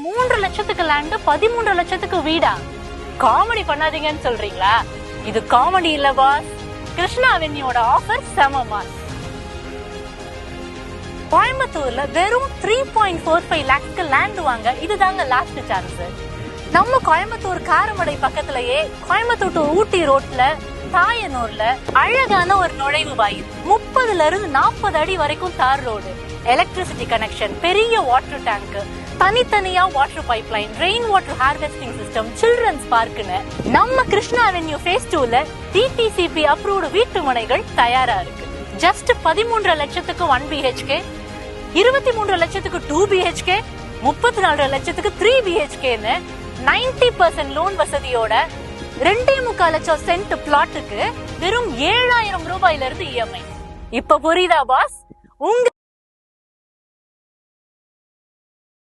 3 லட்சத்துக்கு லேண்ட் 13 லட்சத்துக்கு வீடா? காமெடி பண்ணாதீங்கன்னு சொல்றீங்களா? இது காமெடி இல்ல பாஸ். கிருஷ்ணா அவென்யூவோட ஆஃபர் செம மாஸ். கோயம்புத்தூர்ல வெறும் 3.45 lakhsக்கு லேண்ட் வாங்க இதுதாங்க லாஸ்ட் சான்ஸ். நம்ம கோயம்புத்தூர் காரமடை பக்கத்திலேயே கோயம்புத்தூர் டு ஊட்டி ரோட்ல தாயனூர்ல அழகான ஒரு நுழைவு வாயில் 30ல இருந்து 40 அடி வரைக்கும் தார் ரோடு, எலக்ட்ரிசிட்டி கனெக்ஷன், பெரிய வாட்டர் டேங்க், தனித்தனியா water pipeline, rain water harvesting system, children's பார்க்னு நம்ம கிருஷ்ணா அவென்யூ ஃபேஸ் 2ல டிடிசிபி அப்ரூவ்டு வீட்டு மனைகள் தயாரா இருக்கு. ஜஸ்ட் 13 லட்சத்துக்கு 1 BHK, 23 லட்சத்துக்கு 2 BHK, 34 லட்சத்துக்கு 3 BHKன்னு 90% லோன் வசதியோட 2.25 லட்சம் சென்ட் பிளாட்டுக்கு வெறும் 7,000 ரூபாயில இருந்து EMI. இப்ப புரியுதா பாஸ்? உங்க